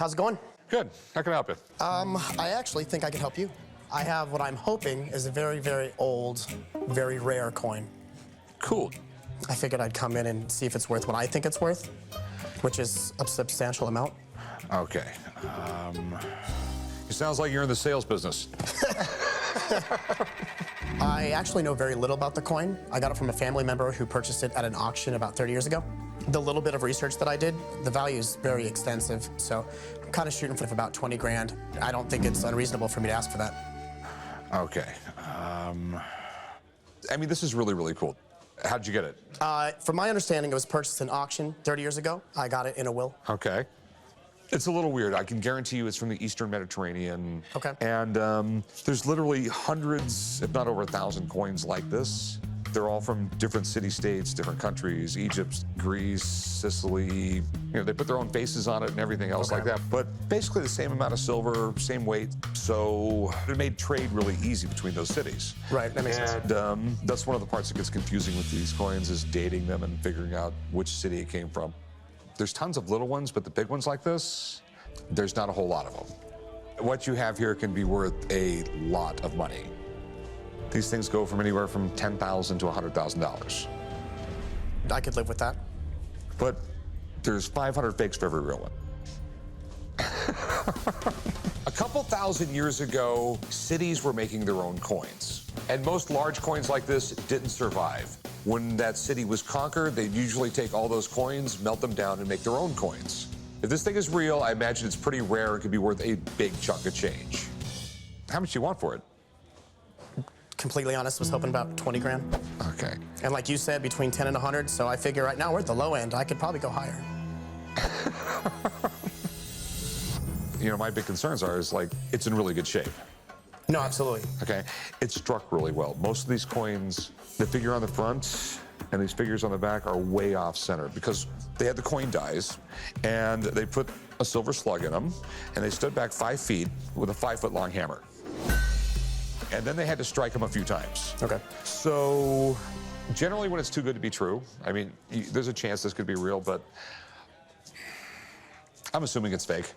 How's it going? Good. How can I help you? I actually think I can help you. I have what I'm hoping is a very, very old, very rare coin. Cool. I figured I'd come in and see if it's worth what I think it's worth, which is a substantial amount. Okay. It sounds like you're in the sales business. I actually know very little about the coin. I got it from a family member who purchased it at an auction about 30 years ago. The little bit of research that I did, the value is very extensive, so I'm kind of shooting for about 20 grand. I don't think it's unreasonable for me to ask for that. Okay. I mean, this is really, really cool. How'd you get it? From my understanding, it was purchased in auction 30 years ago. I got it in a will. Okay. It's a little weird. I can guarantee you it's from the Eastern Mediterranean. Okay. And there's literally hundreds, if not over 1,000 coins like this. They're all from different city-states, different countries, Egypt, Greece, Sicily. You know, they put their own faces on it and everything else like that. But basically the same amount of silver, same weight. So it made trade really easy between those cities. Right, that makes sense. And that's one of the parts that gets confusing with these coins is dating them and figuring out which city it came from. There's tons of little ones, but the big ones like this, there's not a whole lot of them. What you have here can be worth a lot of money. These things go from anywhere from $10,000 to $100,000. I could live with that. But there's 500 fakes for every real one. A couple thousand years ago, cities were making their own coins. And most large coins like this didn't survive. When that city was conquered, they'd usually take all those coins, melt them down, and make their own coins. If this thing is real, I imagine it's pretty rare. It could be worth a big chunk of change. How much do you want for it? Completely honest, was hoping about 20 grand. Okay. And like you said, between 10 and 100, so I figure right now we're at the low end. I could probably go higher. You know, my big concerns is like, it's in really good shape. No, absolutely. Okay, it's struck really well. Most of these coins, the figure on the front and these figures on the back are way off center because they had the coin dies and they put a silver slug in them and they stood back 5 feet with a 5-foot long hammer. And then they had to strike them a few times. Okay. So generally when it's too good to be true, I mean, there's a chance this could be real, but I'm assuming it's fake.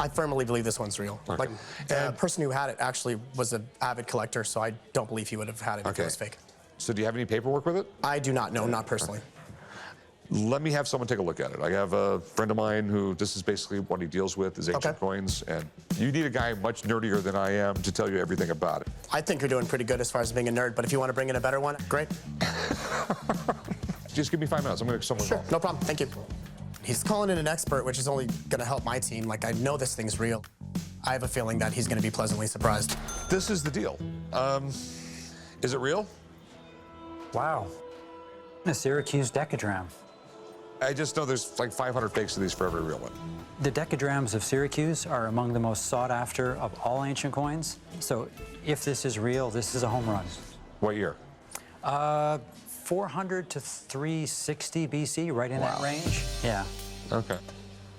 I firmly believe this one's real. Okay. Like, the person who had it actually was an avid collector, so I don't believe he would have had it if it was fake. So do you have any paperwork with it? I do not know, not personally. Let me have someone take a look at it. I have a friend of mine who this is basically what he deals with is ancient coins, and you need a guy much nerdier than I am to tell you everything about it. I think you're doing pretty good as far as being a nerd, but if you want to bring in a better one, great. Just give me 5 minutes. I'm going to someone call. No problem. Thank you. He's calling in an expert, which is only going to help my team. Like, I know this thing's real. I have a feeling that he's going to be pleasantly surprised. This is the deal. Is it real? Wow. A Syracuse decadram. I just know there's like 500 fakes of these for every real one. The decadrams of Syracuse are among the most sought after of all ancient coins. So if this is real, this is a home run. What year? 400 to 360 BC, right in that range. Yeah. Okay.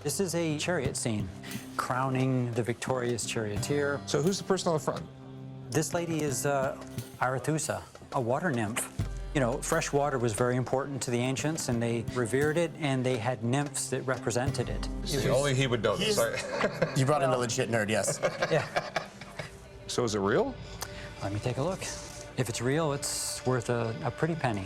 This is a chariot scene, crowning the victorious charioteer. So who's the person on the front? This lady is Arethusa, a water nymph. You know, fresh water was very important to the ancients, and they revered it, and they had nymphs that represented it. Only he would know this. You brought in a legit nerd, yes. Yeah. So is it real? Let me take a look. If it's real, it's worth a pretty penny.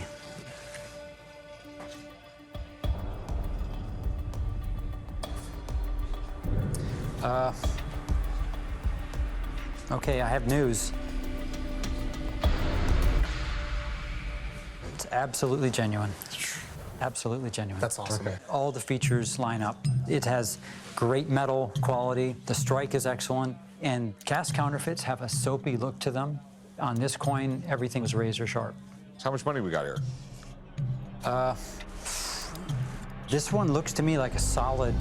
Okay, I have news. It's absolutely genuine. Absolutely genuine. That's awesome. Okay. All the features line up. It has great metal quality. The strike is excellent. And cast counterfeits have a soapy look to them. On this coin, everything was razor sharp. So how much money we got here? This one looks to me like a solid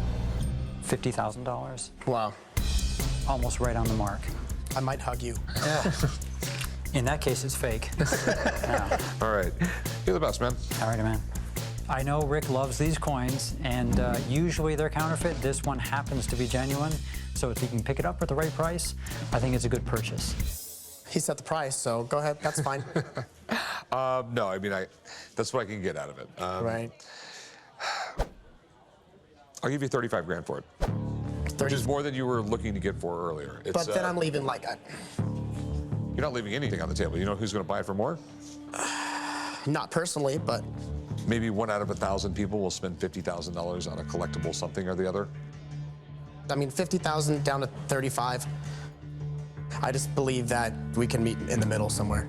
$50,000. Wow. Almost right on the mark. I might hug you. Yeah. In that case, it's fake. Yeah. All right. You're the best, man. All right, man. I know Rick loves these coins, and usually they're counterfeit. This one happens to be genuine, so if you can pick it up at the right price, I think it's a good purchase. He set the price, so go ahead. That's fine. No, I mean, that's what I can get out of it. Right. I'll give you 35 grand for it, which is more than you were looking to get for earlier. But then I'm leaving like You're not leaving anything on the table. You know who's going to buy it for more? not personally, but Maybe 1 out of 1,000 people will spend $50,000 on a collectible something or the other. I mean, 50,000 down to 35. I just believe that we can meet in the middle somewhere.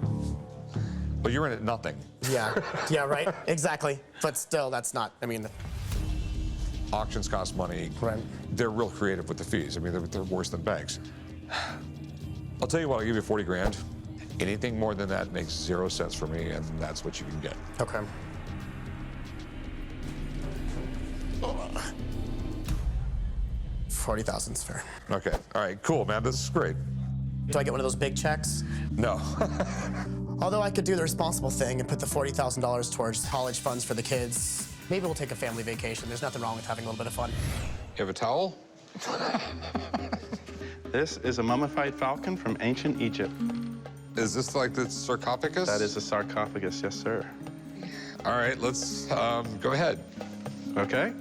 But you're in at nothing. Yeah, yeah, right, exactly. But still, that's not, I mean, Auctions cost money. Right. They're real creative with the fees. I mean, they're worse than banks. I'll tell you what, I'll give you 40 grand. Anything more than that makes 0 sense for me, and that's what you can get. okay. $40,000's fair. Okay, all right, cool, man, this is great. Do I get one of those big checks? No. Although I could do the responsible thing and put the $40,000 towards college funds for the kids. Maybe we'll take a family vacation. There's nothing wrong with having a little bit of fun. You have a towel? This is a mummified falcon from ancient Egypt. Is this like the sarcophagus? That is a sarcophagus, yes, sir. All right, let's go ahead. Okay?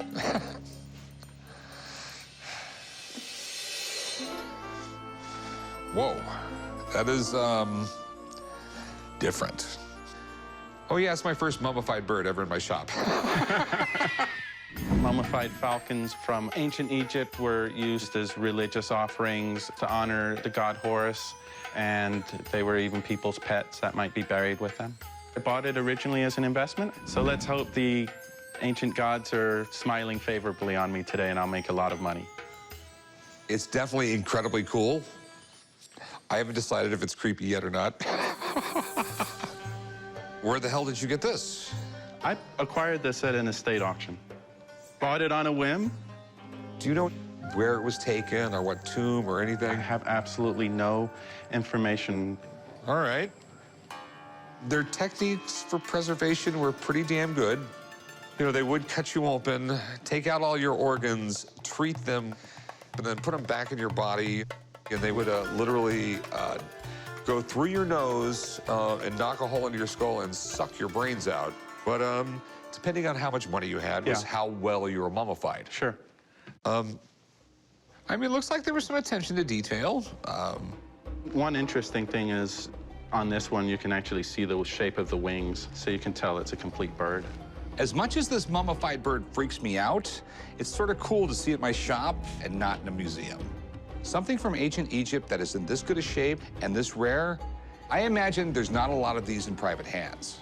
Whoa, that is different. Oh yeah, it's my first mummified bird ever in my shop. Mummified falcons from ancient Egypt were used as religious offerings to honor the god Horus, and they were even people's pets that might be buried with them. I bought it originally as an investment, so let's hope the ancient gods are smiling favorably on me today and I'll make a lot of money. It's definitely incredibly cool. I haven't decided if it's creepy yet or not. Where the hell did you get this? I acquired this at an estate auction. Bought it on a whim. Do you know where it was taken or what tomb or I anything? have absolutely no information. All right. Their techniques for preservation were pretty damn good. You know, they would cut you open, take out all your organs, treat them, and then put them back in your body. And they would literally go through your nose and knock a hole into your skull and suck your brains out. But depending on how much money you had was Yeah. how well you were mummified. Sure. I mean, it looks like there was some attention to detail. One interesting thing is on this one, you can actually see the shape of the wings, so you can tell it's a complete bird. As much as this mummified bird freaks me out, it's sort of cool to see it in my shop and not in a museum. Something from ancient Egypt that is in this good a shape and this rare, I imagine there's not a lot of these in private hands.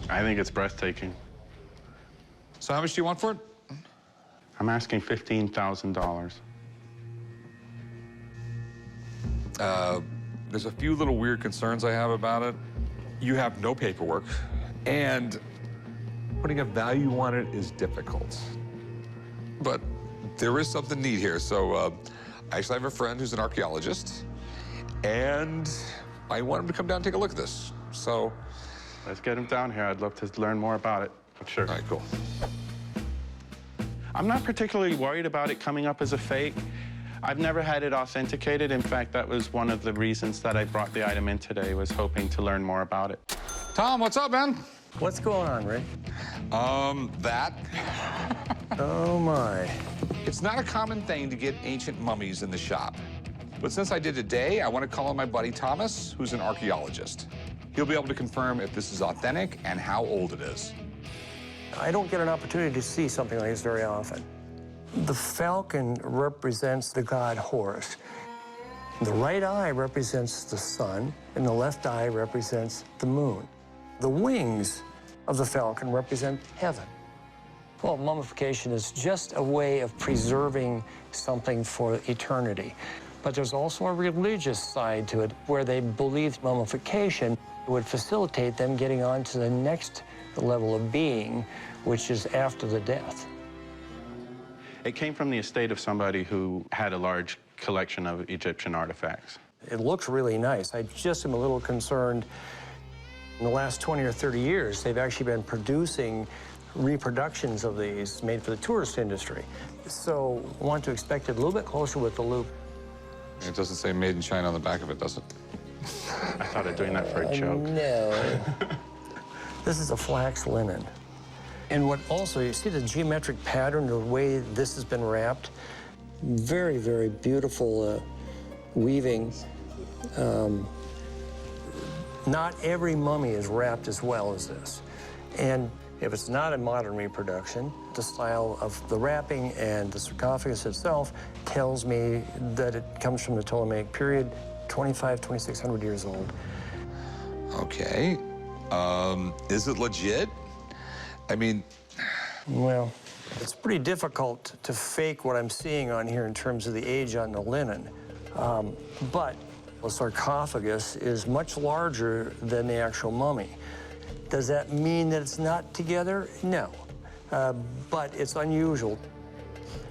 I think it's breathtaking. So how much do you want for it? I'm asking $15,000. There's a few little weird concerns I have about it. You have no paperwork, and putting a value on it is difficult. But there is something neat here. So I actually have a friend who's an archaeologist, and I want him to come down and take a look at this. So, Let's get him down here. I'd love to learn more about it. Sure. all right, cool. I'm not particularly worried about it coming up as a fake. I've never had it authenticated. In fact, that was one of the reasons that I brought the item in today, was hoping to learn more about it. Tom, what's up, man? What's going on, Rick? That. Oh, my. It's not a common thing to get ancient mummies in the shop. But since I did today, I want to call on my buddy Thomas, who's an archaeologist. He'll be able to confirm if this is authentic and how old it is. I don't get an opportunity to see something like this very often. The falcon represents the god Horus. The right eye represents the sun, and the left eye represents the moon. The wings of the falcon represent heaven. Well, mummification is just a way of preserving something for eternity. But there's also a religious side to it, where they believed mummification would facilitate them getting on to the next level of being, which is after the death. It came from the estate of somebody who had a large collection of Egyptian artifacts. It looks really nice. I just am a little concerned. In the last 20 or 30 years, they've actually been producing reproductions of these made for the tourist industry. So I want to expect it a little bit closer with the loop. It doesn't say made in China on the back of it, does it? I thought of doing that for a joke. No. This is a flax linen. And what also, you see the geometric pattern, the way this has been wrapped? Very, very beautiful weaving. Not every mummy is wrapped as well as this. And if it's not a modern reproduction, the style of the wrapping and the sarcophagus itself tells me that it comes from the Ptolemaic period, 2,600 years old. Okay. Is it legit? I mean... Well, it's pretty difficult to fake what I'm seeing on here in terms of the age on the linen. But the sarcophagus is much larger than the actual mummy. Does that mean that it's not together? No. But it's unusual.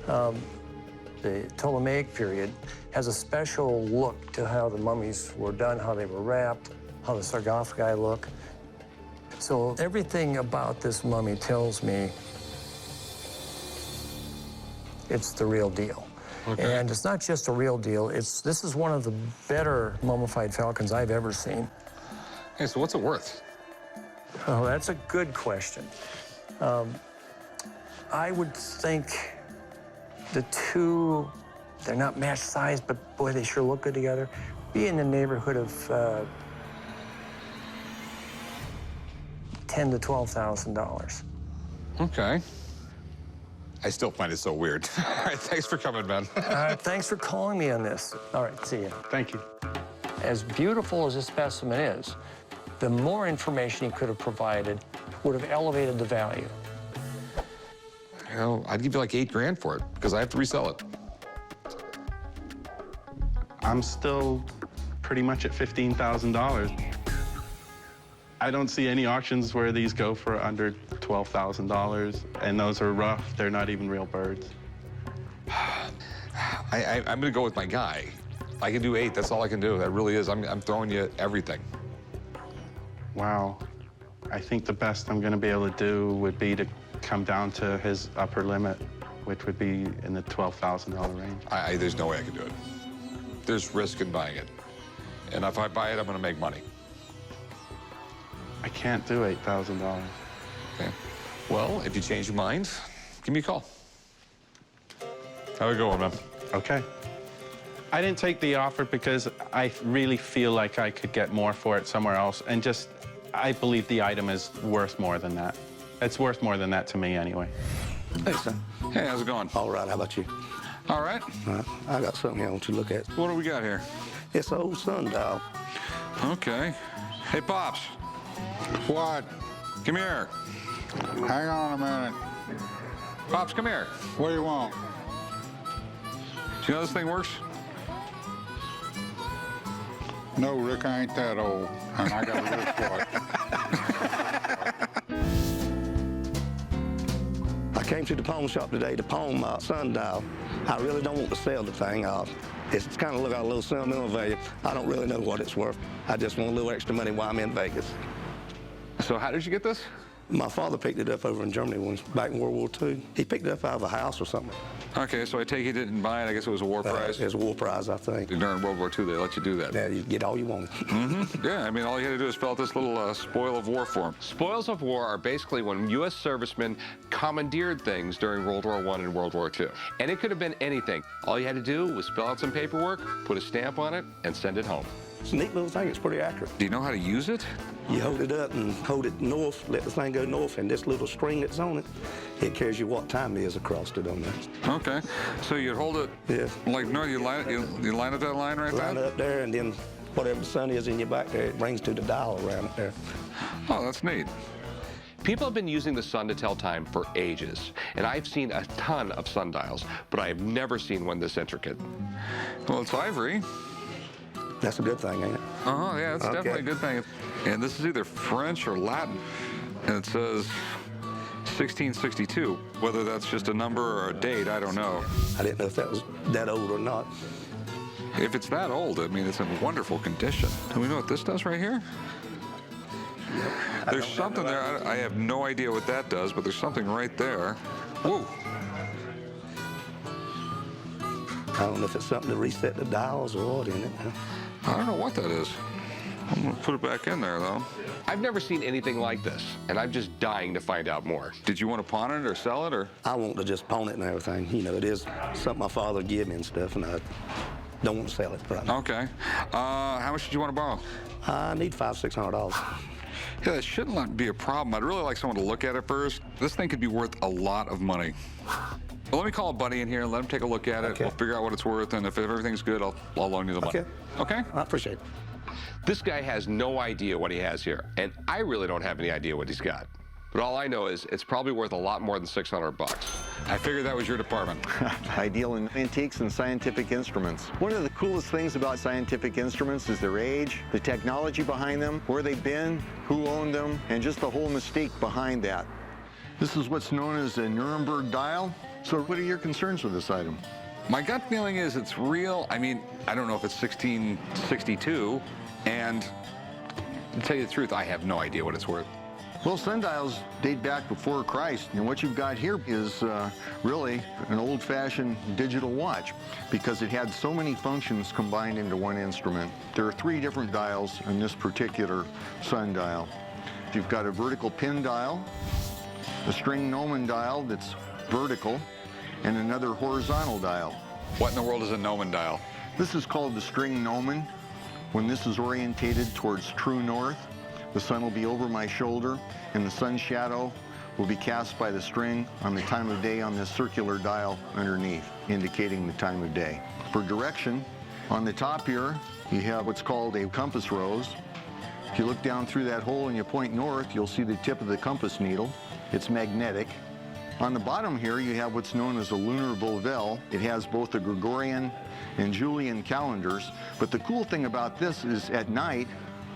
The Ptolemaic period has a special look to how the mummies were done, how they were wrapped, how the sarcophagi look. So everything about this mummy tells me it's the real deal. Okay. And it's not just a real deal, this is one of the better mummified falcons I've ever seen. Hey, so what's it worth? Oh, that's a good question. I would think the two, they're not matched size, but boy, they sure look good together, be in the neighborhood of $10,000 to $12,000. Okay. I still find it so weird. All right, thanks for coming, man. Thanks for calling me on this. All right, see you. Thank you. As beautiful as this specimen is, the more information he could have provided would have elevated the value. You know, I'd give you like $8 grand for it because I have to resell it. I'm still pretty much at $15,000. I don't see any auctions where these go for under $12,000, and those are rough. They're not even real birds. I'm going to go with my guy. I can do 8. That's all I can do. That really is. I'm throwing you everything. Wow. I think the best I'm going to be able to do would be to come down to his upper limit, which would be in the $12,000 range. There's no way I can do it. There's risk in buying it. And if I buy it, I'm going to make money. I can't do $8,000. Okay. Well, if you change your mind, give me a call. How we going, man? Okay. I didn't take the offer because I really feel like I could get more for it somewhere else, and just, I believe the item is worth more than that. It's worth more than that to me anyway. Hey, son. Hey, how's it going? All right, how about you? All right. I got something here I want you to look at. What do we got here? It's an old sundial. Okay. Hey, Pops. What? Come here. Hang on a minute. Pops, come here. What do you want? Do you know how this thing works? No, Rick, I ain't that old, and I got a wristwatch. I came to the pawn shop today to pawn my sundial. I really don't want to sell the thing off. It's kind of got a little sentimental value. I don't really know what it's worth. I just want a little extra money while I'm in Vegas. So how did you get this? My father picked it up over in Germany once, back in World War II. He picked it up out of a house or something. Okay, so I take it you didn't buy it. I guess it was a war prize. It was a war prize, I think. During World War II, they let you do that. Yeah, you get all you want. Mm-hmm. Yeah, I mean, all you had to do is fill out this little spoil of war form. Spoils of war are basically when U.S. servicemen commandeered things during World War I and World War II. And it could have been anything. All you had to do was fill out some paperwork, put a stamp on it, and send it home. It's a neat little thing. It's pretty accurate. Do you know how to use it? You hold it up and hold it north, let the thing go north, and this little string that's on it, it carries you what time it is across it on that. Okay, so you'd hold it like north, you line up that line right there? Line it up there, and then whatever the sun is in your back there, it brings to the dial around it there. Oh, that's neat. People have been using the sun to tell time for ages, and I've seen a ton of sundials, but I have never seen one this intricate. Well, it's ivory. That's a good thing, ain't it? Oh, yeah, it's definitely a good thing. And this is either French or Latin, and it says 1662. Whether that's just a number or a date, I don't know. I didn't know if that was that old or not. If it's that old, I mean, it's in wonderful condition. Do we know what this does right here? There's something there. I have no idea what that does, but there's something right there. Whoa. I don't know if it's something to reset the dials or what in it. I don't know what that is. I'm going to put it back in there, though. I've never seen anything like this, and I'm just dying to find out more. Did you want to pawn it or sell it, or? I want to just pawn it and everything. You know, it is something my father gave me and stuff, and I don't want to sell it right now. Okay. How much did you want to borrow? I need $500–600. Yeah, that shouldn't be a problem. I'd really like someone to look at it first. This thing could be worth a lot of money. Well, let me call a buddy in here and let him take a look at it. Okay. We'll figure out what it's worth, and if everything's good, I'll loan you the money. Okay. Okay? I appreciate it. This guy has no idea what he has here, and I really don't have any idea what he's got. But all I know is it's probably worth a lot more than $600. I figured that was your department. I deal in antiques and scientific instruments. One of the coolest things about scientific instruments is their age, the technology behind them, where they've been, who owned them, and just the whole mystique behind that. This is what's known as a Nuremberg dial. So what are your concerns with this item? My gut feeling is it's real. I mean, I don't know if it's 1662, and to tell you the truth, I have no idea what it's worth. Well, sundials date back before Christ, and what you've got here is really an old-fashioned digital watch because it had so many functions combined into one instrument. There are 3 different dials in this particular sundial. You've got a vertical pin dial, a string gnomon dial that's vertical, and another horizontal dial. What in the world is a gnomon dial? This is called the string gnomon. When this is orientated towards true north, the sun will be over my shoulder, and the sun's shadow will be cast by the string on the time of day on this circular dial underneath, indicating the time of day. For direction, on the top here, you have what's called a compass rose. If you look down through that hole and you point north, you'll see the tip of the compass needle. It's magnetic. On the bottom here, you have what's known as a lunar volvel. It has both the Gregorian and Julian calendars, but the cool thing about this is at night,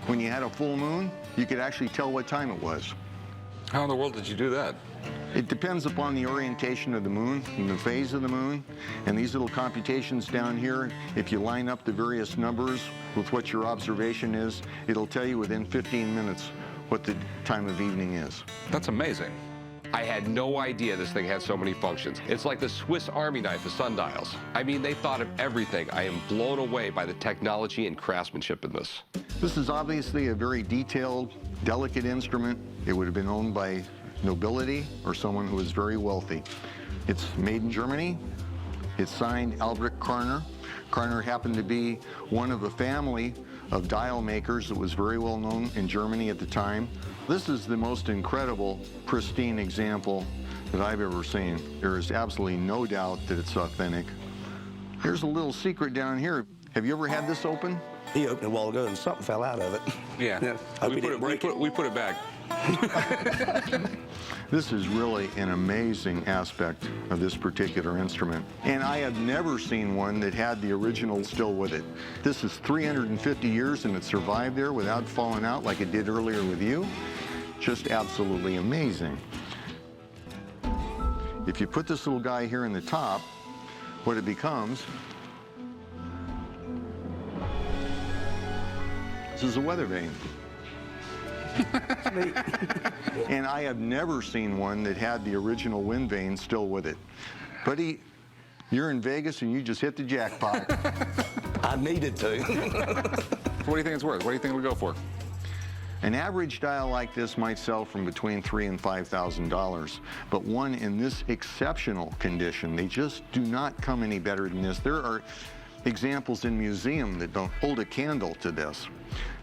when you had a full moon, you could actually tell what time it was. How in the world did you do that? It depends upon the orientation of the moon and the phase of the moon. And these little computations down here, if you line up the various numbers with what your observation is, it'll tell you within 15 minutes what the time of evening is. That's amazing. I had no idea this thing had so many functions. It's like the Swiss Army knife of sundials. I mean, they thought of everything. I am blown away by the technology and craftsmanship in this. This is obviously a very detailed, delicate instrument. It would have been owned by nobility or someone who was very wealthy. It's made in Germany. It's signed Albrecht Karner. Karner happened to be one of a family of dial makers that was very well known in Germany at the time. This is the most incredible, pristine example that I've ever seen. There is absolutely no doubt that it's authentic. Here's a little secret down here. Have you ever had this open? He opened it a while ago and something fell out of it. Yeah. Hope he didn't break it. We put it back. This is really an amazing aspect of this particular instrument. And I have never seen one that had the original still with it. This is 350 years and it survived there without falling out like it did earlier with you. Just absolutely amazing. If you put this little guy here in the top, what it becomes, this is a weather vane. And I have never seen one that had the original wind vane still with it. Buddy, you're in Vegas and you just hit the jackpot. I needed to. What do you think it's worth? What do you think it'll go for? An average dial like this might sell from between $3,000 and $5,000, but one in this exceptional condition, they just do not come any better than this. There are examples in museum that don't hold a candle to this.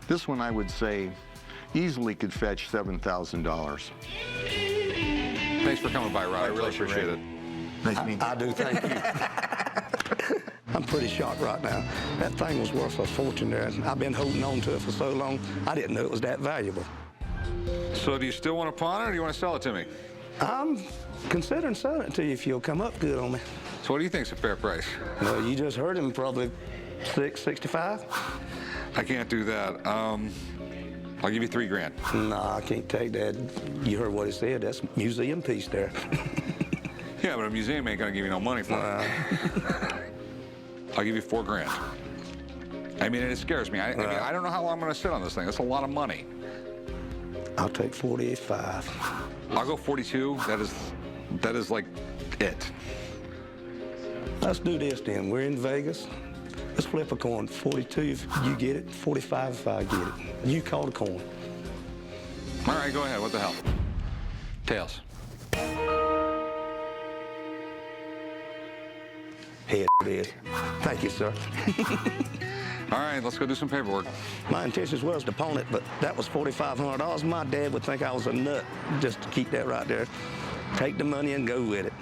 This one, I would say, easily could fetch $7,000. Thanks for coming by, Rod. I really appreciate it. Nice meeting you. I do, thank you. I'm pretty shocked right now. That thing was worth a fortune there. I've been holding on to it for so long, I didn't know it was that valuable. So do you still want to pawn it, or do you want to sell it to me? I'm considering selling it to you if you'll come up good on me. So what do you think's a fair price? Well, you just heard him, probably $665. I can't do that. I'll give you $3 grand. Nah, I can't take that. You heard what he said. That's a museum piece there. Yeah, but a museum ain't gonna give you no money for it. I'll give you $4 grand. I mean, it scares me. I mean, I don't know how long I'm gonna sit on this thing. That's a lot of money. I'll take 48.5. I'll go 42. That is like it. Let's do this then. We're in Vegas. Let's flip a coin. 42 if you get it, 45 if I get it. You call the coin. All right, go ahead. What the hell? Tails. Head it is. Thank you, sir. All right, let's go do some paperwork. My intentions was to pawn it, but that was $4,500. My dad would think I was a nut just to keep that right there. Take the money and go with it.